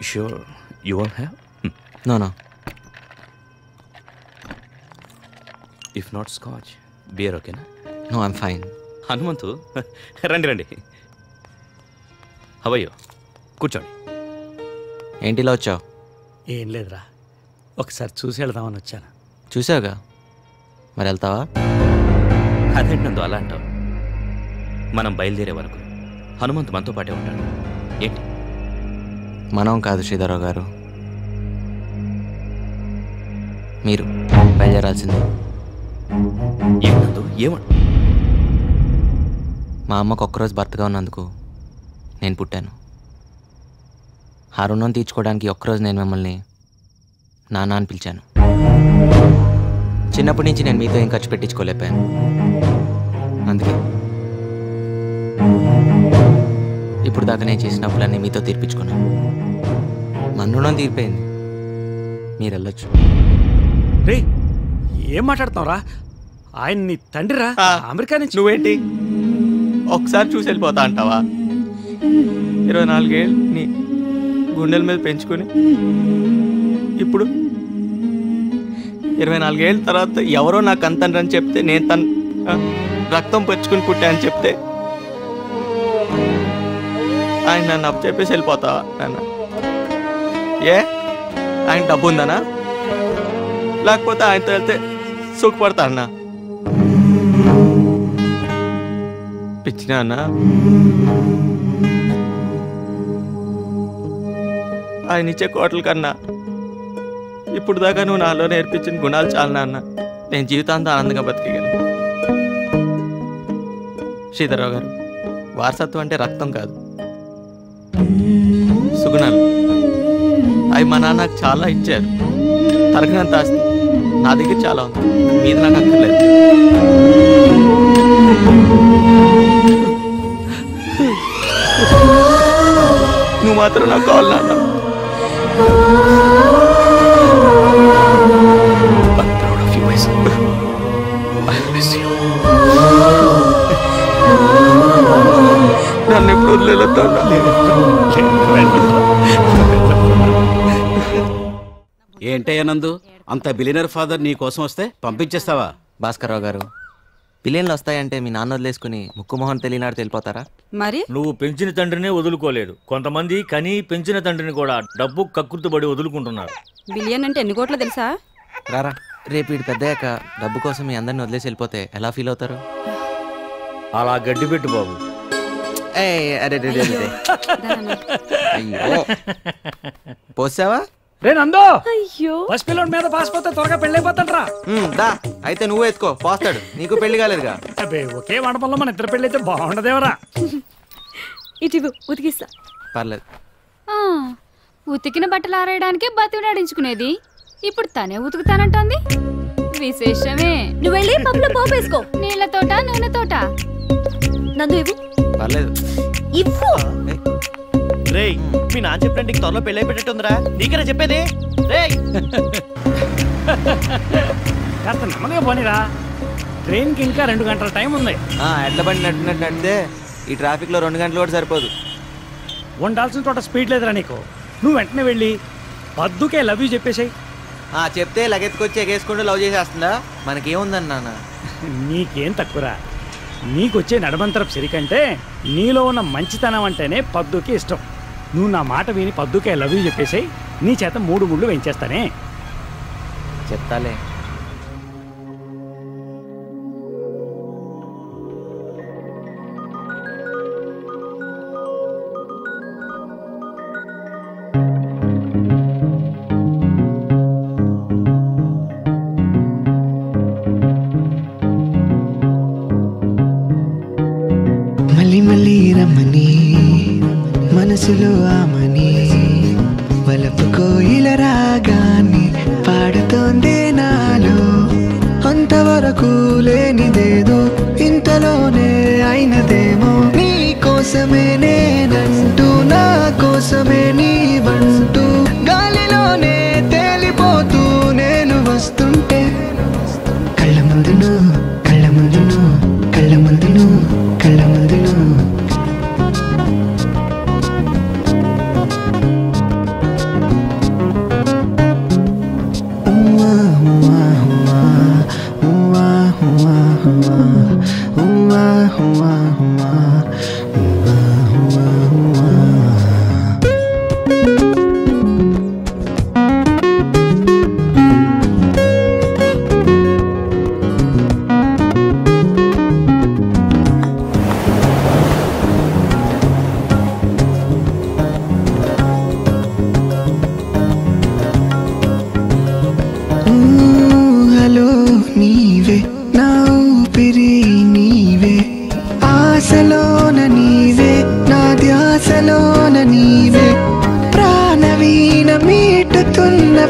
Sure, you won't have? No. If not scotch, beer okay na? No, I'm fine. Hanumanthu రండి హవయ్యో కూర్చోండి. ఏంటిలా వచ్చావు? ఏం లేదురా, ఒకసారి చూసి వెళ్దామని వచ్చాను. చూసావుగా, మరి వెళ్తావా? అదేంటి నందు అలా అంటావు? మనం బయలుదేరే వరకు హనుమంతు మనతో పాటే ఉంటాడు. ఏంటి? మనం కాదు శ్రీధరరావు గారు, మీరు బయలుదేరాల్సిందే. ఏమందు ఏమంటు? మా అమ్మకు ఒక్కరోజు భర్తగా ఉన్నందుకు నేను పుట్టాను. ఆ రుణం తీర్చుకోవడానికి ఒక్కరోజు నేను మిమ్మల్ని నాన్న అని పిలిచాను. చిన్నప్పటి నుంచి నేను మీతో ఏం ఖర్చు పెట్టించుకోలేకపోయాను. అందుకే ఇప్పుడు దాకా నేను చేసిన అప్పులన్నీ మీతో తీర్పించుకున్నాను. మన రుణం తీరిపోయింది, మీరు వెళ్ళొచ్చు. రే, ఏం మాట్లాడుతున్నావురా? ఆయన నీ తండ్రిరా, అమెరికా నుంచి. నువ్వేంటి ఒకసారి చూసి వెళ్ళిపోతా అంటావా? 24 ఏళ్ళు నీ గుండెల మీద పెంచుకొని ఇప్పుడు 24 ఏళ్ళ తర్వాత ఎవరో నాకు అంతండ్రి అని చెప్తే, నేను తన రక్తం పెంచుకుని పుట్టా అని చెప్తే ఆయన నన్ను అప్పు చెప్పేసి వెళ్ళిపోతావా? నాన్న ఏ ఆయన డబ్బు ఉందనా, లేకపోతే ఆయనతో వెళ్తే సుఖపడతా అన్నా? పిచ్చినా అన్నా? ఆయన ఇచ్చే కోటల కన్నా ఇప్పుడు దాకా నువ్వు నాలో నేర్పించిన గుణాలు చాలనా అన్న. నేను జీవితాంతం ఆనందంగా బతికేయగలను. శ్రీధరరావు గారు, వారసత్వం అంటే రక్తం కాదు, సుగుణాలు. అవి మా నాన్న నాకు చాలా ఇచ్చారు. తరగనంత ఆస్తి నా దగ్గర చాలా ఉంది, మీద నాకు అక్కర్లేదు. నువ్వు మాత్రం నాకు కావాలి నాన్న. నన్ను ఎప్పుడు వదిలేదా? ఏంటయ్యా నందు, అంత బిలియనర్ ఫాదర్ నీ కోసం వస్తే పంపించేస్తావా? భాస్కర్రావు గారు, బిలియన్లు వస్తాయంటే మీ నాన్న వదిలేసుకుని ముక్కు మొహం తెలియనాడు తెలిపోతారా? మరి నువ్వు పెంచిన తండ్రినే వదులుకోలేదు. కొంతమంది కనీ పెంచిన తండ్రిని కూడా డబ్బు కక్కుర్తుబడి వదులుకుంటున్నారు. బిలియన్ అంటే ఎన్ని కోట్లు తెలుసా? రారా, రేపు వీడు పెద్దయ్యాక డబ్బు కోసం మీ అందరిని వదిలేసి వెళ్ళిపోతే ఎలా ఫీల్ అవుతారు? అలా గడ్డి పెట్టు బాబు. అయ్యో, పోసావా? రే నందో, అయ్యో, ఫస్ట్ పిల్లడి మీద పాసిపోతే త్వరగా పెళ్ళైపోతాంట్రా. దా అయితే నువ్వు ఎత్తుకో, పోస్తాడు. నీకు పెళ్లి కాలేదుగా? అబ్బే, ఒకే మండపంలో మన ఇద్దరు పెళ్ళి అయితే బాగుండదేవరా. ఇటు ఉతికిస్తా. పర్లేదు. ఉతికిన బట్టలు ఆరేయడానికి బతిమలాడించుకునేది ఇప్పుడు తనే ఉతుకుతానంటోంది. విశేషమే. నువ్వు వెళ్ళి పప్పులో పోపు వేసుకో. నీళ్ళతోట నూనెతోట? నందు ఇవ్వు. పర్లేదు, ఇవ్వు. రేయ్, మీ నాన్న చెప్పినట్టు త్వరలో పెళ్ళి అయిపోయేటట్టుందిరా. నీకనే చెప్పేది. రేయ్, కాస్త నెమ్మదిగా పోనీరా, ట్రైన్కి ఇంకా 2 గంటల టైం ఉంది. ఎడ్ల బండి నడిపినట్టు ఈ ట్రాఫిక్ లో 2 గంటలు కూడా సరిపోదు. ఉండాల్సిన చోట స్పీడ్ లేదురా నీకు. నువ్వు వెంటనే వెళ్ళి పద్దుకే లవ్ యూ చెప్పేసాయి. చెప్తే లగెత్తుకొచ్చి ఎగేసుకుంటూ లవ్ చేసేస్తుందా? మనకేముందన్న నాన్న. నీకేం తక్కువరా, నీకొచ్చే నడమంతరపు సిరికంటే నీలో ఉన్న మంచితనం అంటేనే పద్దుకి ఇష్టం. నువ్వు నా మాట విని పద్దుకే లవ్ యూ చెప్పేసాయి, నీ చేత 3 ముళ్ళు వేయించేస్తానే. చెప్తాలే. మళ్ళీ రమ్మని మనసులో ఆమని వలపు కోయిల రాగాన్ని పాడుతోందే నాలో. అంతవరకు లేనిదేదో ఇంతలోనే అయినదేమో. నీ కోసమే నేనంటూ, నా కోసమే నీవంటూ, గాలిలోనే తేలిపోతూ నేను వస్తుంటే కళ్ళ ముందును కళ్ళ ముందును కళ్ళ ముందును కళ్ళ ముందును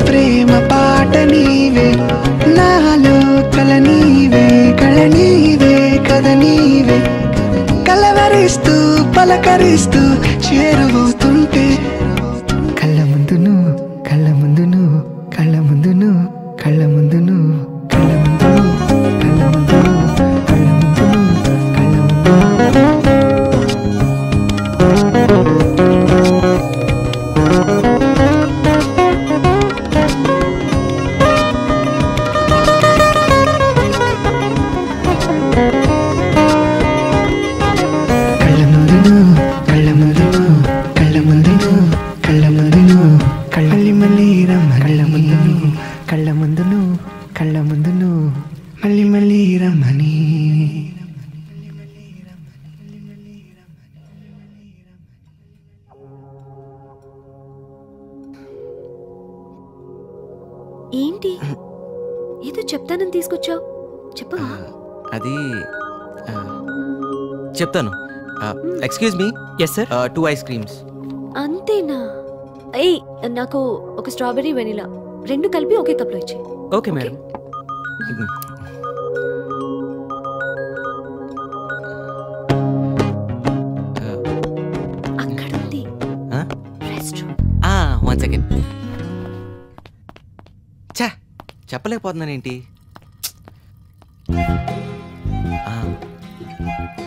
ప్రేమ పాట నీవే, నాలో కల నీవే, కళ నీవే, కథ నీవే, కలవరిస్తూ పలకరిస్తూ చేరువవుతుంటే కళ్ళ ముందు నువ్వు, కళ్ళ ముందు నువ్వు, కళ్ళ ముందు నువ్వు, కళ్ళ ముందు నువ్వు, కళ్ళ ముందు నువ్వు, కళ్ళ ముందు నువ్వు, కళ్ళ ముందు నువ్వు, కళ్ళ మళ్ళీ మళ్ళీ రమ్మని. ఏంటి ఏదో చెప్తానని తీసుకొచ్చావు, చెప్పవా? అది చెప్తాను. Excuse me. Yes sir. 2 ice creams. అంతేనా? ఏయ్, నాకు ఒక స్ట్రాబెర్రీ వెనిలా 2 కలిపి ఒకే కప్లో ఇచ్చే. Okay madam. అక్కడ ఉంది రెస్టారెంట్. 1 సెకండ్. చా చెప్పలేకపోతున్నానేంటి?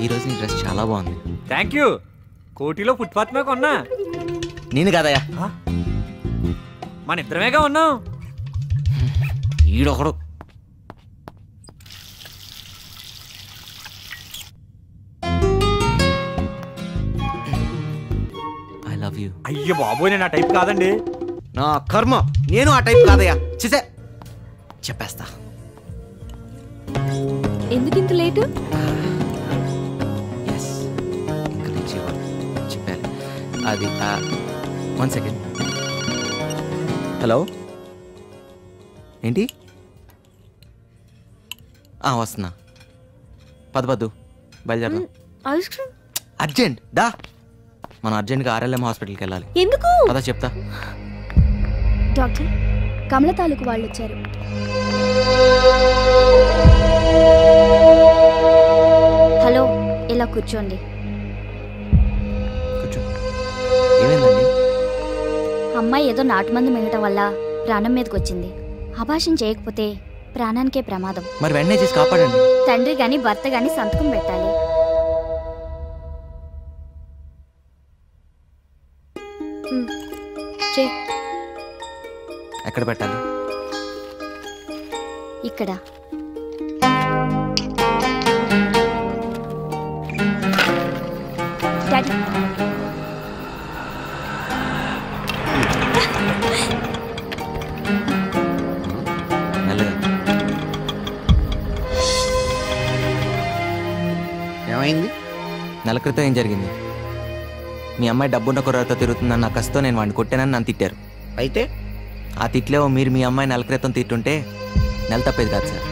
ఈరోజు నీ డ్రెస్ చాలా బాగుంది. Thank you. కోటిలో ఫుట్పాత్ మీద కొన్నా. నేను కాదయ్యా, మన ఇద్దరమేగా ఉన్నాం. ఈడొకడు. I love you. అయ్యో బాబోయ్, నేను ఆ టైప్ కాదండి. నా కర్మ, నేను ఆ టైప్ కాదయ్యా. చూసే చెప్పేస్తా. ఎందుకు ఇంత లేటు? చెప్పాలి. అది 1 సెకండ్. హలో, ఏంటి? వస్తున్నా. పద్దు బయలుదేరదాం. ఐస్ క్రీమ్ అర్జెంట్ దా. మనం అర్జెంట్గా RLM హాస్పిటల్కి వెళ్ళాలి. ఎందుకు? అదా చెప్తా. డాక్టర్, కమల తాలూకు వాళ్ళు వచ్చారు. హలో, ఇలా కూర్చోండి. కూర్చో. ఏమైందండి? అమ్మాయి ఏదో నాటుమందు మింగటం వల్ల ప్రాణం మీదకి వచ్చింది. అభాషణ చేయకపోతే ప్రాణానికే ప్రమాదం. మరి వెంటనే చేసి కాపాడండి. తండ్రి గాని భర్త గాని సంతకం పెట్టాలి. ఎక్కడ పెట్టాలి? ఇక్కడ. డాడీ, ఏమైంది? నెల క్రితం ఏం జరిగింది? మీ అమ్మాయి డబ్బున్న కుర్రతో తిరుగుతుందన్న కసితో నేను వాడిని కొట్టానని నన్ను తిట్టారు. అయితే ఆ తిట్లేవో మీరు మీ అమ్మాయి నెల క్రితం తిట్టుంటే నెల తప్పేది కాదు సార్.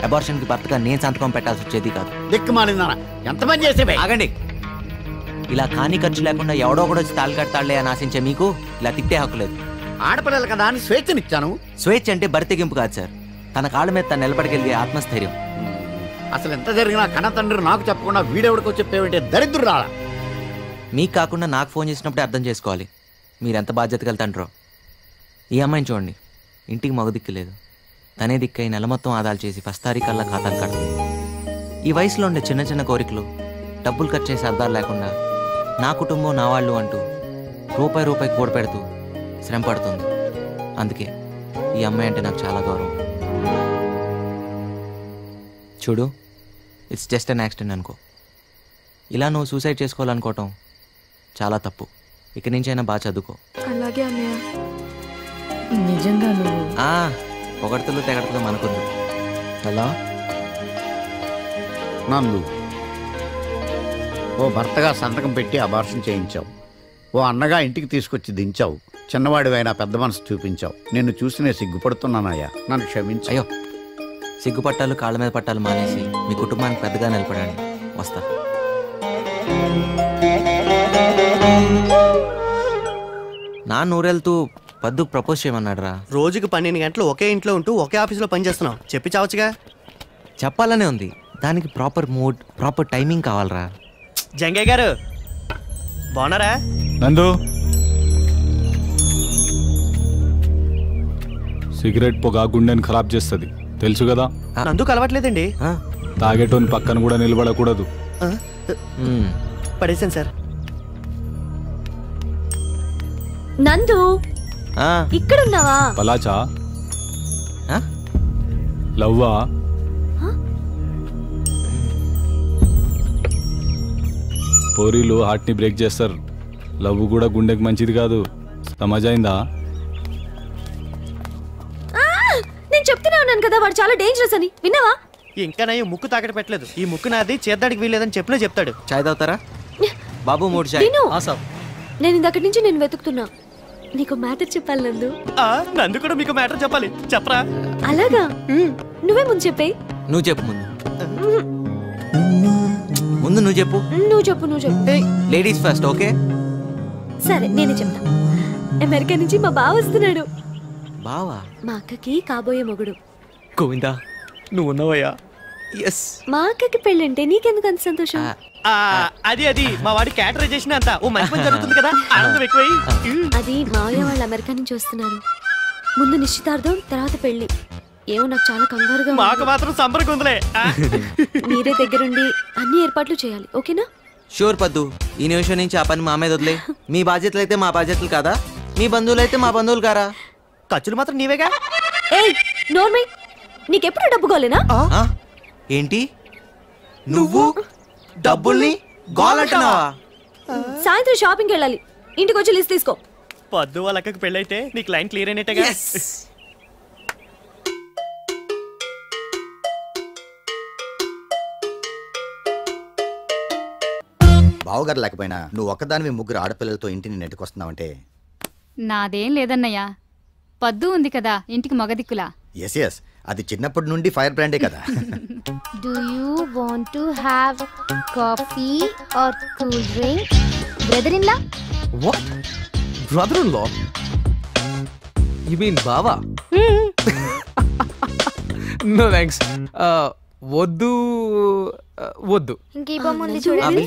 అబార్షన్కి భర్తగా నేను సంతకం పెట్టాల్సి వచ్చేది కాదు. దిక్కుమాలిందా ఎంత పని చేసేవే? ఆగండి. ఇలా కానీ ఖర్చు లేకుండా ఎవడో కూడా వచ్చి తాళి కడతాళ్లే అని ఆశించే మీకు ఇలా తిట్టే హక్కు లేదు. ఆడపిల్లలు కదా అని స్వేచ్ఛనిచ్చాను. స్వేచ్ఛ అంటే బరితెగింపు కాదు సార్, తన కాళ్ళ మీద తను నిలబడగలిగే ఆత్మస్థైర్యం. అసలు ఎంత జరిగినా కన్న తండ్రి నాకు చెప్పకుండా వీడెవడికో చెప్పేవంటే దరిద్రుడు రాలా. మీకు కాకుండా నాకు ఫోన్ చేసినప్పుడే అర్థం చేసుకోవాలి మీరెంత బాధ్యతగా తండ్రో. ఈ అమ్మాయిని చూడండి, ఇంటికి మగ దిక్కు లేదు. తనే దిక్కై నెల మొత్తం ఆదాలు చేసి ఫస్తారీకల్లా ఖాతాలు కడుతుంది. ఈ వయసులో ఉండే చిన్న చిన్న కోరికలు, డబ్బులు ఖర్చు చేసే అర్థాలు లేకుండా నా కుటుంబం నా వాళ్ళు అంటూ రూపాయి కూడపెడుతూ శ్రమ పడుతుంది. అందుకే ఈ అమ్మాయి అంటే నాకు చాలా గౌరవం. చూడు, ఇట్స్ జస్ట్ అన్ యాక్సిడెంట్ అనుకో. ఇలా నువ్వు సూసైడ్ చేసుకోవాలనుకోవటం చాలా తప్పు. ఇక్కడి నుంచి అయినా బాగా చదువుకో. అలాగే అన్నయ్య. నిజంగా నువ్వు పొగడతలు తెగడతలు మనకుంది. ఎలా నందు, ఓ భర్తగా సంతకం పెట్టి అబార్షన్ చేయించావు. ఓ అన్నగా ఇంటికి తీసుకొచ్చి దించావు. చిన్నవాడివైనా పెద్ద మనసు చూపించావు. నిన్ను చూసి నేను సిగ్గుపడుతున్నానయ్యా, నన్ను క్షమించు. అయ్యో, సిగ్గుపట్టాలు కాళ్ళ మీద పట్టాలు మానేసి మీ కుటుంబానికి పెద్దగా నిలబడండి. వస్తా. నాన్న ఊరెళ్తూ పద్దుకు ప్రపోజ్ చేయమన్నాడు రా. రోజుకి 12 గంటలు ఒకే ఇంట్లో ఉంటూ ఒకే ఆఫీస్లో పనిచేస్తున్నావు, చెప్పి చావచ్చుగా. చెప్పాలనే ఉంది, దానికి ప్రాపర్ మూడ్, ప్రాపర్ టైమింగ్ కావాలరా. జంగయ్య గారు బాగున్నారా? నందు, సిగరెట్ పొగ గుండెని ఖరాబ్ చేస్తుంది, తెలుసు కదా. నందుకు అలవాట్లేదండి. తాగేటోని పక్కన కూడా నిలబడకూడదు. పడేసాను సార్. నందు ఇక్కడున్నావా? పలాచా లవ్వా? పోరీలు హార్ట్ని బ్రేక్ చేస్తారు, లవ్ కూడా గుండెకి మంచిది కాదు. సమాజైందా? నేను చెప్తూనే ఉన్నాను కదా వాడు చాలా డేంజరస్ అని, విన్నావా? ఇంకా నా ముక్కు తాకట పెట్టలేదు. ఈ ముక్కు నాది, చేద్దాడికి వీలేదని చెప్పినా చెప్తాడు. చాయ్ తాగుతారా బాబు? 3 చాయ్. నేను ఇందక్కడి నుంచి నేను వెతుకుతున్నా, నీకు మ్యాటర్ చెప్పాలి నందు. నందు కూడా మీకు మ్యాటర్ చెప్పాలి, చెప్పరా? అలాగా, నువ్వే ముందు చెప్పే. నువ్వు చెప్పు ముందు నువ్వు చెప్పు. నువ్వు చెప్పు. Ladies first, okay? సరే నేనే చెప్తా. అమెరికా నుంచి మా బావ వస్తున్నాడు. బావా? మా అక్కకి కాబోయే మొగుడు. గోవిందా నువ్వు ఉన్నావయ్యా. ఎస్. మా అక్కకి పెళ్ళంటే నీకెందుకు అంత సంతోషం? అది మా వాడి క్యాటరైజేషన్ అంతా ఓ మంచి పని జరుగుతుంది కదా, ఆనందం ఎక్కువై. అది మావయ్య వాళ్ళు అమెరికా నుంచి వస్తున్నారు. ముందు నిశ్చితార్థం, తర్వాత పెళ్లి. ఏమో నాకు చాలా కంగారుగా. మాకు మాత్రం సంబరం ఉందిలే. మీరే దగ్గరుండి అన్ని ఏర్పాట్లు చేయాలి, ఓకేనా? షూర్ పద్దు, ఈ నిమిషం నుంచి ఆ పని మా మీద వదిలే. మీ బాధ్యతలు అయితే మా బాధ్యతలు కాదా? మీ బంధువులు అయితే మా బంధువులు కారా? ఖర్చులు మాత్రం నీవేగా. ఏయ్ నోర్మై, నీకెప్పుడు డబ్బు గోలేనా? ఏంటి నువ్వు డబ్బుల్ని గోలంటున్నావా? సాయంత్రం షాపింగ్కి వెళ్ళాలి, ఇంటికి వచ్చి లిస్ట్ తీసుకో. పద్దు వాళ్ళ అక్కకి పెళ్ళైతే నీకు లైన్ క్లియర్ అయినట్టుగా. బావగారు లేకపోయినా నువ్వు ఒక్కదానివి 3 ఆడపిల్లలతో ఇంటిని నెట్టుకొస్తున్నావంటే. నాదేం లేదన్నయ్యా, పద్దు ఉంది కదా ఇంటికి మగదిక్కులా. ఎస్ ఎస్, అది చిన్నప్పటి నుండి ఫైర్ బ్రాండే కదా. Do you want to have coffee or cool drink? Brother-in-law? What? Brother-in-law? You mean Bava? No thanks. వద్దు వద్దు. ఇంకీ బొమ్మ ఉంది చూడండి.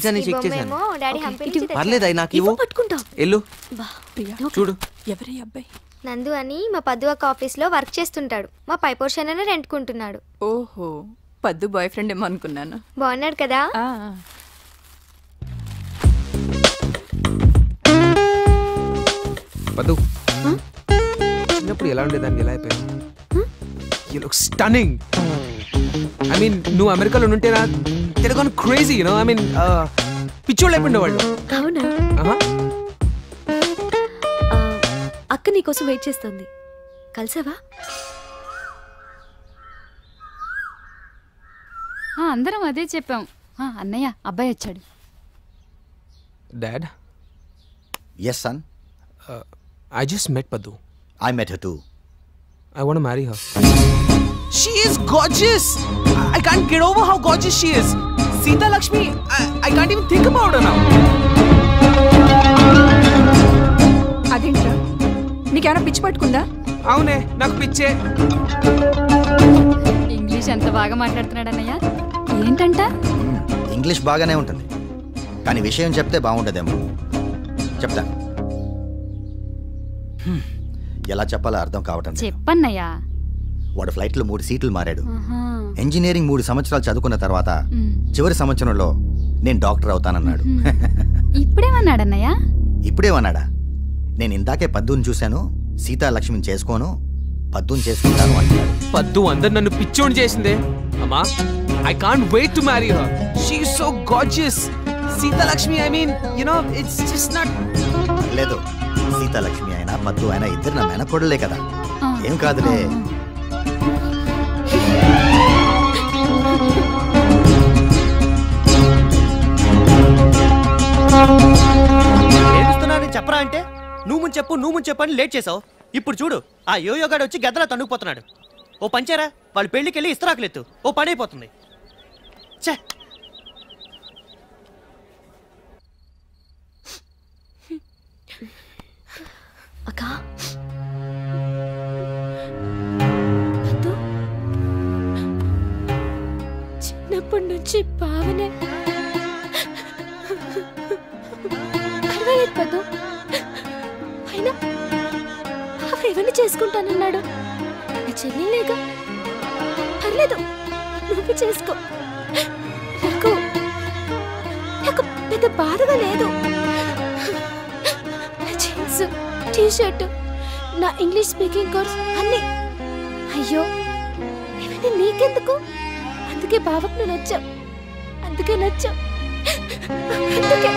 డాడీ హంపి పర్లేదు, అయి నాకు ఇవ్వు. ఎల్లు చూడు. ఎవరి అబ్బాయి? నందు అని మా పద్దు ఒక ఆఫీస్లో వర్క్ చేస్తుంటాడు. మా పై పోర్షన్ అనే రెంట్కుంటున్నాడు. ఓహో, పద్దు బాయ్ ఫ్రెండ్ ఏమో అనుకున్నాను. బాగున్నాడు కదా? పద్దు చిన్నప్పుడు ఎలా ఉండేదాన్ని, ఎలా అయిపోయాను? You look stunning. I mean, నువ్వు అమెరికాలో ఉంటే నా Telugu crazy, you know. I mean పిచ్చోళ్ళు అయిపోయిండే వాళ్ళు. అవునా? అక్క నీకోసం వెయిట్ చేస్తుంది, కలిసావా? అందరం అదే చెప్పాం. అన్నయ్య అబ్బాయి వచ్చాడు. Dad? Yes son. I just met Paddu. I met her too. I want to marry her. She is gorgeous. I can't get over how gorgeous she is. Sita Lakshmi, I can't even think about her now. అదేంట్రా, నీకేమైనా పిచ్చి పట్టుకుందా? అవునే, నాకు పిచ్చే. English ఎంత బాగా మాట్లాడుతున్నాడు అన్నయ్య. ఏంటంట? ఇంగ్లీష్ బాగానే ఉంటుంది, కానీ విషయం చెప్తే బాగుండదేమో. చెప్తాను, ఎలా చెప్పాలో అర్థం కావటం. చెప్పన్నయ్యా. వాడు ఫ్లైట్లో 3 సీట్లు మారాడు. ఇంజనీరింగ్ 3 సంవత్సరాలు చదువుకున్న తర్వాత చివరి సంవత్సరంలో నేను డాక్టర్ అవుతానన్నాడు. ఇప్పుడేమన్నాడన్నయ్యా? ఇప్పుడేమన్నాడా? నేను ఇందాకే పద్దుని చూశాను, సీతాలక్ష్మిని చేసుకోను, పద్దుని చేసుకుంటాను అంటాడు. పద్దు అందరు నన్ను పిచ్చోని చేసిందే అమ్మా. I can't wait to marry her. She is so gorgeous. Sita Lakshmi, I mean, you know, it's just not. లేదు, సీతాలక్ష్మి అయినా పద్దు అయినా ఇద్దరు నా మేనకోడలే కదా, ఏం కాదులే. ఏడుస్తున్నానని చెప్పరా అంటే నువ్వు ముందు చెప్పు అని లేట్ చేసావు. ఇప్పుడు చూడు, ఆ యోయోగాడు వచ్చి గద్దలా తన్నుకుపోతున్నాడు. ఓ పంచారా, వాళ్ళు పెళ్లికెళ్ళి ఇస్తరాకులెత్తు, ఓ పని అయిపోతుంది. ఛే, అక్క చిన్నప్పటి నుంచి బావనే. పర్వాలేదు పద్దు, అయినా బావ ఎవరిని చేసుకుంటానన్నాడు? నా చెల్లెలేగా. పర్లేదు, నువ్వు చేసుకో. నాకు నాకు పెద్ద బాధగా లేదు. నా జీన్స్, టీ షర్ట్, నా ఇంగ్లీష్ స్పీకింగ్ కోర్స్ అన్నీ. అయ్యో, ఇవన్నీ నీకెందుకు? అందుకే బావకు నువ్వు నచ్చావు. అందుకే నచ్చావు. అందుకే.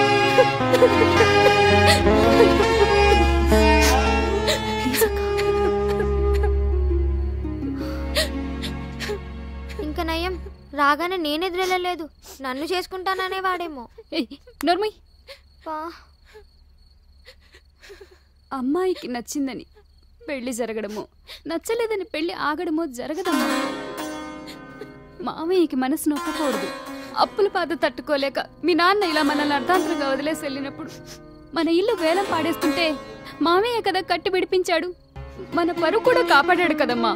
ఇంకా నయం, రాగానే నేనెదురెళ్ళలేదు, నన్ను చేసుకుంటాననే వాడేమో. నోర్మయ్, అమ్మాయికి నచ్చిందని పెళ్లి జరగడమో, నచ్చలేదని పెళ్లి ఆగడమో జరగదమ్మా. మామయ్యకి మనసు నొక్కకూడదు. అప్పుల బాధ తట్టుకోలేక మీ నాన్న ఇలా మనల్ని అర్ధాంతరంగా వదిలేసి వెళ్ళినప్పుడు మన ఇల్లు వేలం పాడేస్తుంటే మామయ్య కదా కట్టి విడిపించాడు. మన పరువు కూడా కాపాడాడు కదమ్మా.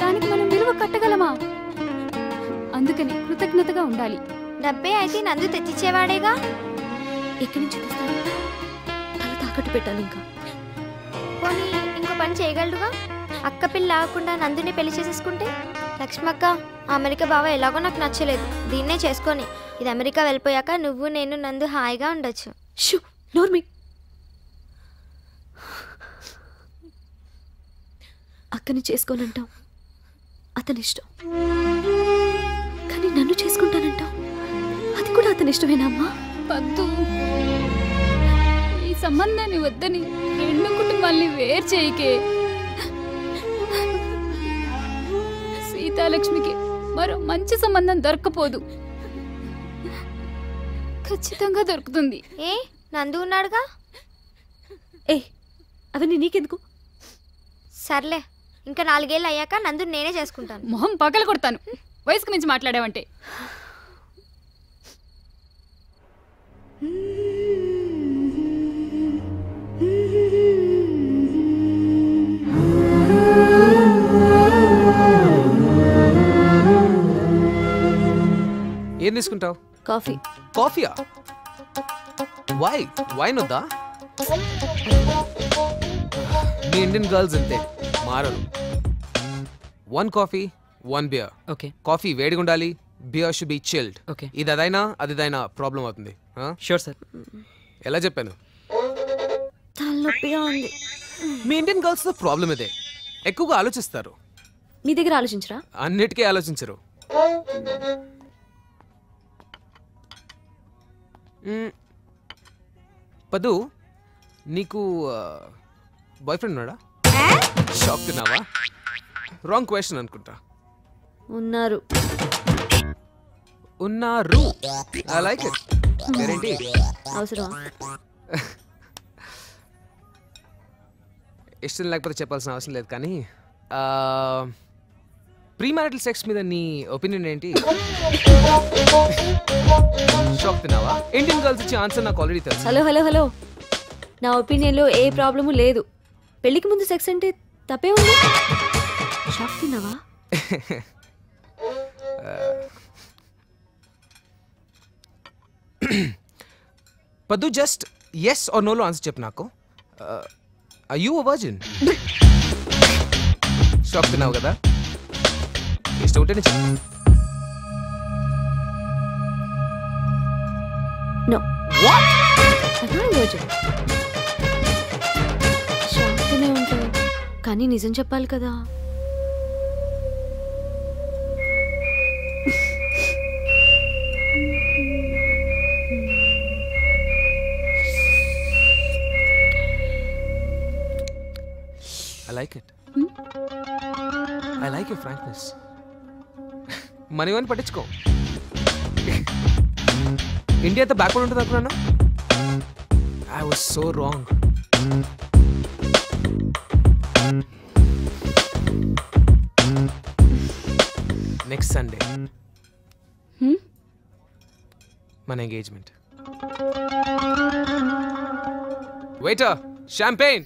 దానికి మనం విలువ కట్టగలమా? అందుకని కృతజ్ఞతగా ఉండాలి. డబ్బే అయితే నందు తెచ్చిచ్చేవాడేగా. ఎక్కడి నుంచి తెస్తాను? తల తాకట్టు పెట్టాలి. ఇంకా పోనీ ఇంకో పని చేయగలడుగా. అక్క పిల్ల ఆగకుండా నందుని పెళ్లి చేసేసుకుంటే. లక్ష్మక్క, అమెరికా బావ ఎలాగో నాకు నచ్చలేదు, దీన్నే చేసుకొని ఇది అమెరికా వెళ్ళిపోయాక నువ్వు నేను నందు హాయిగా ఉండొచ్చు. నోర్మి, అక్కని చేసుకోనంటావు, అతని ఇష్టం. కానీ నన్ను చేసుకుంటానంటావు, అది కూడా అతని ఇష్టమేనమ్మా? పద్దు, ఈ సంబంధాన్ని వద్దని రెండు కుటుంబాల్ని వేరు చేయకే. సీతాలక్ష్మికి మరో మంచి సంబంధం దొరకపోదు. ఖచ్చితంగా దొరుకుతుంది. ఏ, నందు ఉన్నాడుగా. ఏ, అవన్నీ నీకెందుకు? సర్లే, ఇంకా 4 ఏళ్ళు అయ్యాక నందు నేనే చేసుకుంటాను. మొహం పగల కొడతాను వయసుకు మించి మాట్లాడావంటే. ఏం తీసుకుంటావు? కాఫీ. కాఫీయా? వైన్ వద్దా? మీ ఇండియన్ గర్ల్స్ అంతే, మారరు. 1 కాఫీ 1 బియర్. ఓకే. కాఫీ వేడిగా ఉండాలి, beer should be chilled. Okay. ఇది అదైనా అదిదైనా ప్రాబ్లం అవుతుంది. Sure sir. ఎలా చెప్పాను? తలనొప్పిగా ఉంది. మీ ఇండియన్ గర్ల్స్ తో ప్రాబ్లం ఇదే, ఎక్కువగా ఆలోచిస్తారు. మీ దగ్గర ఆలోచించరా? అన్నిటికీ ఆలోచించరు. పదు, నీకు బాయ్ ఫ్రెండ్ ఉన్నాడా? షాక్ తిన్నావా? రాంగ్ క్వశ్చన్ అనుకుంటా. ఉన్నారు. ఉన్నారు. I like it. గ్యారెంటీ. అవసరం. ఇష్టం లేకపోతే చెప్పాల్సిన అవసరం లేదు, కానీ ప్రీ మ్యారిటల్ సెక్స్ మీద నీ ఒపీనియన్ ఏంటి? షాక్ తిన్నావా? ఇండియన్ గర్ల్స్ ఇచ్చే ఆన్సర్ నాకు ఆల్రెడీ తెలుసు. హలో హలో హలో, నా ఒపీనియన్లో ఏ ప్రాబ్లము లేదు. పెళ్లికి ముందు సెక్స్ అంటే తప్పే ఉంది. షాక్ తిన్నావా? పద్దు, జస్ట్ ఎస్ ఆర్ నోలో ఆన్సర్ చెప్పు నాకు. Are you a virgin? Shock తిన్నావు కదా? ఇష్టం ఉంటేనే చెప్పు. నో. వాట్? షాక్గానే ఉంటాయి, కానీ నిజం చెప్పాలి కదా. I like it. I like your frankness. మనీ వన్ పట్టించుకో. ఇండియా అంతా బ్యాక్వర్డ్ ఉంటుంది అనుకున్నాను. I was so wrong. Next Sunday. మన ఎంగేజ్మెంట్. Waiter, champagne.